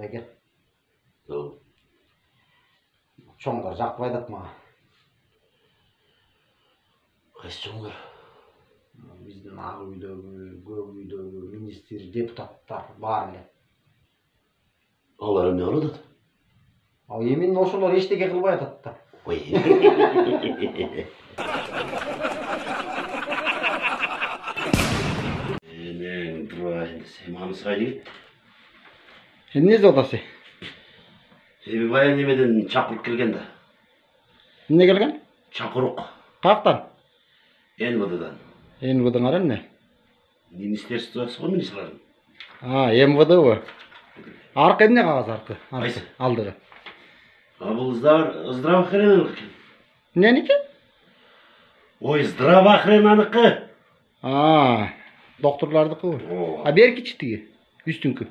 Ege. Çoğunlar jakpaydık mı? Qaysi çoğunlar? Bizden Aq Uydagi, Көк Uydagi ministr, deputatlar bar ele. Алар эмне кылып атат? Emin oşular eşteke kılbay atat da. Ой. Мен турайын семаны сұрайды. Ne zodası? Баян немеден чакырып келген да. Ne gelgen? Чакырук. Kaqtan? НВДдан. MVD'nin aran ne? Министерствосы ғой министрларын. MVD bu. Arka emne kağız arka? Qaysı? Aldığı. Бұл здравоохранениялық екен. Neniki? Ой, здравоохранениялықы. Doktorlardaki bu. О, Berki çıtıyı. Üstünkü.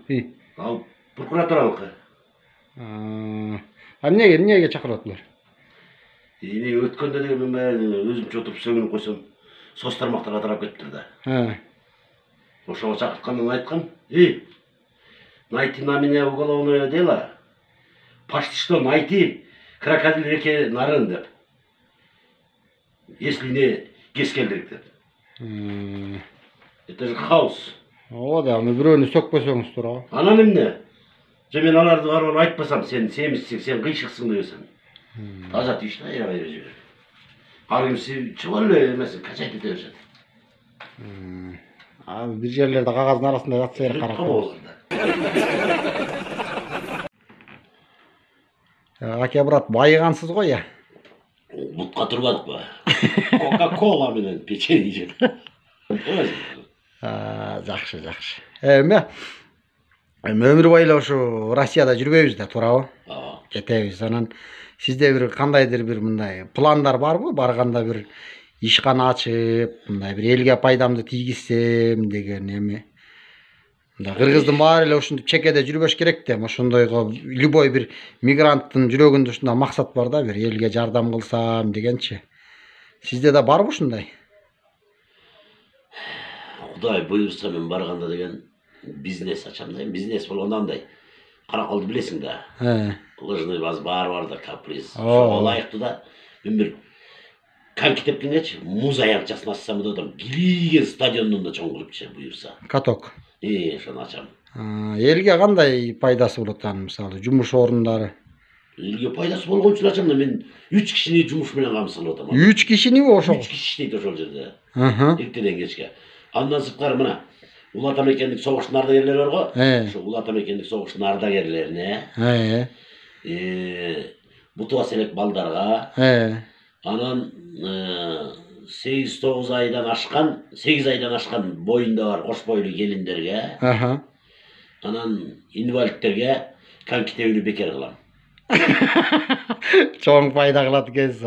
Ал прокуратуралықы. Neye çakırlattılar? Не өткенде деген мен бәрін өзімше отырып сөгініп қойсам, сос тармақтарға тарап кетті да. Ошоға шақыртқаннан айтқан, найти на меня уголовное дело, почти что найти крокодил реке нарын деп. Если не кез келдірік деп. Это же хаос. O da mı birini sökmeseniz tura. Анан эмне? Же мен аларды барып айтпасам, сен семізсің, сен қишықсың десем. Таза түйшті айра бере жібер. Ар кимси чыгып эле эмесин качайт ете беришет. Bir yerlerde kağızın arasında yatsa yer Жұртқа karak. болғанда. Aka brat bayıgansız koy ya. Бутқа тұрбадық ба? Кока-кола менен печенье жеп. Жақшы. Ömür boyu şu Rusya'da жүрбөйбүз да, туурабы? Кетебиz. Анан сизде бир кандайдыр бир мындай пландар барбы? Барганда бир ишкана ачып, мындай бир элге пайдамды тийгизсем деген эми. Кыргыздын баары эле ушинтип чекеде жүрбөш керек да. Ошондойго любой бир мигранттын жүрөгүндө ушундай максат бар да, бир элге жардам кылсам дегенчи. Сизде да барбы ушундай? Кудай буйрса мен барганда деген бизнес ачам да. Бизнес болгондо андай. Караколду билесиң да. Лыжный базар бар да, каприз. Ошого ылайыктуу да. Мен бир коньки тепкенгечи муз аякчасын ачсам да адам кирген стадиондон да чоң кылыпчы буйрса. Каток. Ошону ачам. Элге кандай пайдасы болот анын, мисалы, жумуш орундары? Элге пайдасы болгон үчүн ачам да. Мен 3 кишини жумуш менен камсыздап атам. 3 кишини ошо? 3 киши иштейт ошол жерде. Эртеден кечке. Андан сырткары мына Улуу Ата Мекендик согуштун ардагерлери бар го. Ошо Улуу Ата Мекендик согуштун ардагерлерине, бутуба селек балдарга, анан 8 айдан ашкан боюнда бар кош бойлуу келиндерге, анан инвалидтерге коньки тебүүнү бекер кылам. Чоң пайда кылат экенсиз.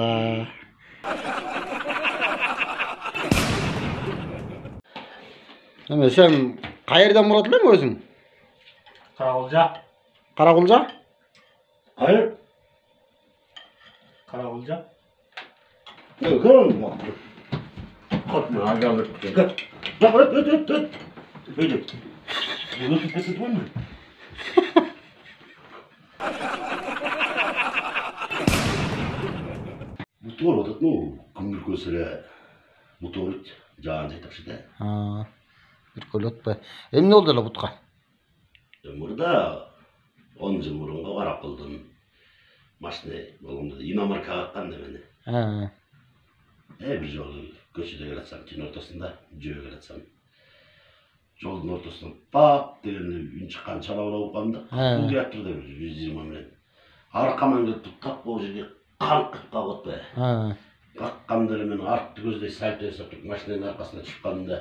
Эме сен кайерден бурат элең өзүң? Карагулжа. Карагулжа? Кайер? Карагулжа. Кым? Катма агалы. Өт. Өйдүк. Bunu tutması var mı? Bu doğru da no kumur kösüre bu doğru can жетекші да. Bir kolot ba. Emne oldu la butqa? Burada 10 жыл мурунга карап кылдым. Машина болгондо Динамаркага аккан демени. Bir жолу көчөдө келатсам, түн ортосунда жөө келатсам. Жолдун ортосунан пап дегенде үн чыккан чалабыра болуп калдым да. Бул келип турду 120 менен. Аркаман келип туктап бул жерге каңкып калып атпайбы? Какканда эле мен артты көздөй сальто жасап туруп машинанын аркасына чыгып калдым да.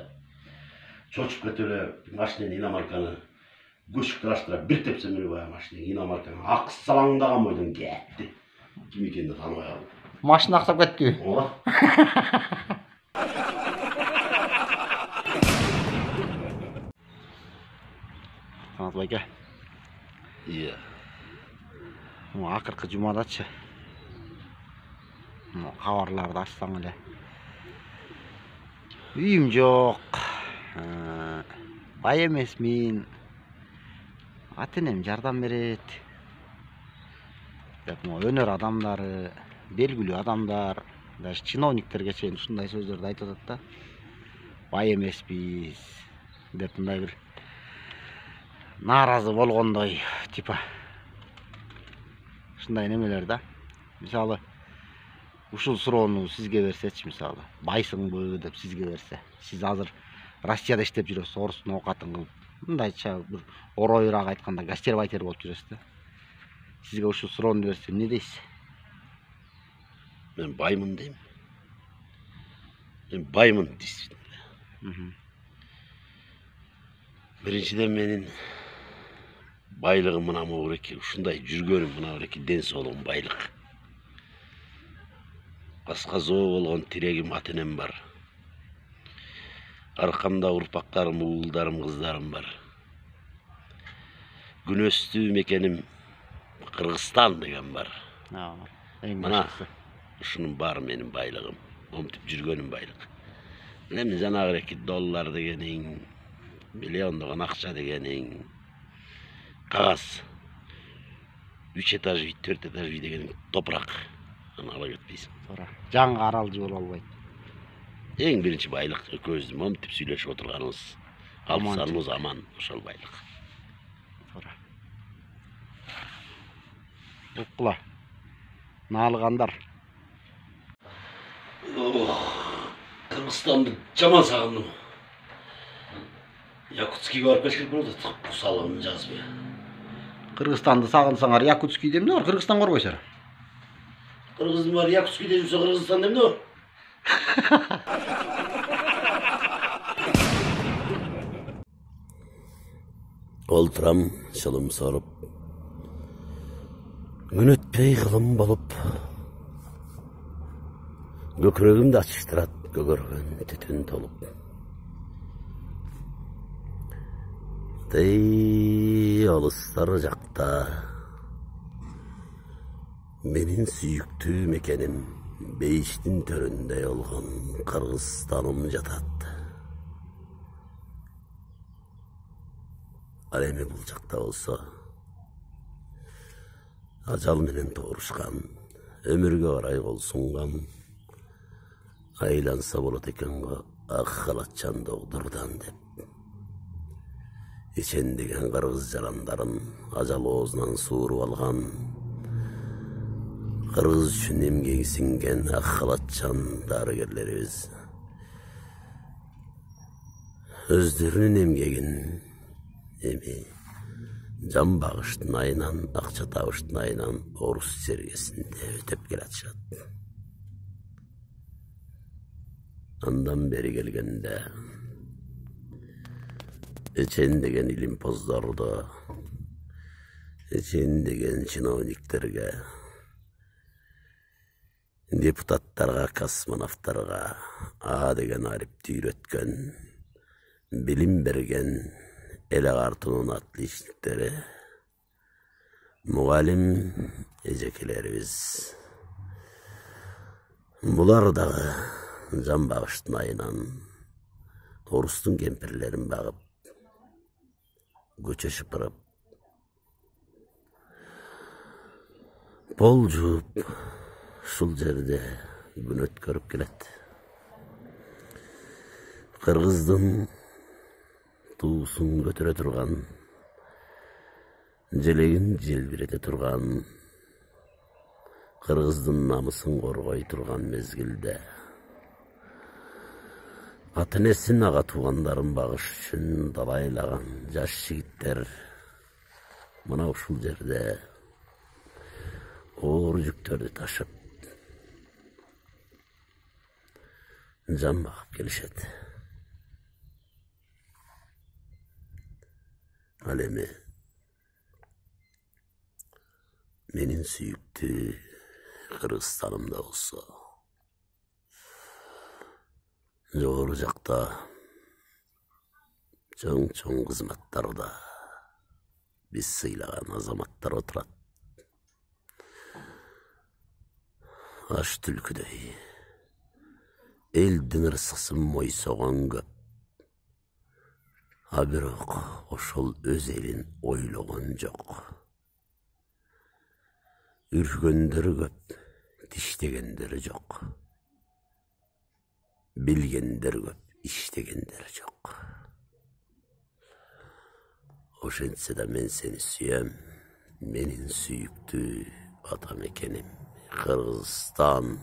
Чочуп кетип эле машинаны Динамарканы көшүктөр аштырып бир тепсем эле баягы машина Динамарканы ак салаңдаган бойдон кетти. Ким экенин тааныбай калдым. Машина аксап кетти. Ооба. Aka. Iya. Akırkı cumadaçı. Kavarlarda açsam öyle. Uyum yok. бай эмесмин. Ата-энем жардам берет. Деп өнөр адамдары, белгилүү адамдар, даже чиновниктерге чейин ушундай сөздөрдү айтып атат да. Бай эмеспиз деп мындай бир нааразы болгондой, типа ушундай немелер да. Мисалы, ушул суроону сизге берсечи, мисалы, байсыңбы деп сизге берсе, сиз азыр Россияда иштеп жүрөсүз, орустун оокатын кылып, мындайча бир оройураак айтканда гастарбайтер болуп жүрөсүз да. Сизге ушул суроону берсе, эмне дейсиз? Мен баймын дейм. Мен баймын дейсин. Биринчиден менин байлыгым мына муреки, ушундай жүргөнүм мына муреки ден соолугум байлык. Башка зоо болгон тирегим ата-энем бар. Аркамда урпактарым, уулдарым, кыздарым бар. Күнөстүү мекеним Кыргызстан деген бар. Мына ушунун баары менин байлыгым. Омтуп жүргөнүм байлык. Эми жанагы эки доллар дегениң, миллиондогон акча дегениң, кагаз 3 этаж үй, 4 этаж үй дегениң топурак. Аны ала кетпейсиң. Жанга аралжы боло албайт. Эң биринчи байлык экөөбүздүн момтип сүйлөшүп отурганыбыз. Алсаныбыз аман, ошол байлык. Уккула. Наалгандар. Кыргызстанды жаман сагындым. Якутскийге барып келишкек болот, кусалыгын жазбай. Кыргызстанды сагынсаңар, Якутскийде эмне бар? Кыргызстан корбойсуңар. Кыргыздын бар, Якутскийде жүрсө Кыргызстанда эмне бар? Олтурам, шылым соруп, күн өтпөй кылым болуп, көкүрөгүмдү ачыштырат көгөргөн түтүн толуп. Тей алыстар жакта менин сүйүктүү мекеним бейиштин төрүндө олгон Кыргызстаным жатат. Ал эми бул жакта болсо ажал менен туурушкан, өмүргө карай кол сунган, айланса болот экен го ак халатчан догдурдан деп. Ичендеген кыргыз жарандарын ажал оозунан сууруп алган, кыргыз үчүн эмгеги сиңген ак халатчан дарыгерлерибиз өздөрүнүн эмгегин эми жан багыштын айынан, акча табыштын айынан орус жергесинде өтөп келатышат. Андан бери келгенде эчен деген илимпоздордо, эчен деген чиновниктерге, депутаттарга, космонавттарга А деген арипти үйрөткөн, билим берген эл агартуунун отличниктери, мугалим эжекелерибиз. Булар дагы жан багыштын айынан орустун кемпирлерин багып, көчө шыпырып, пол жууп, ушул жерде күн өткөрүп келет. Кыргыздын туусун көтөрө турган, желегин желбирете турган, кыргыздын намысын коргой турган мезгилде ата-энесин, ага туугандарын багыш үчүн далайлаган жаш жигиттер мына ушул жерде оор жүктөрдү ташып жан багып келишет. Ал эми менин сүйүктүү Кыргызстанымда болсо, жогору жакта чоң кызматтарда биз сыйлаган азаматтар отурат. Аш түлкүдөй элдин ырыскысын мойсогон көп, Ha biroq oşol öz elin oylogon jok. Ürgönderi köp, diştegenderi jok. Bilgenderi köp, iştegenderi jok. Oşentse de men seni süyem, menin süyüktü ata mekenim Kırgızstan.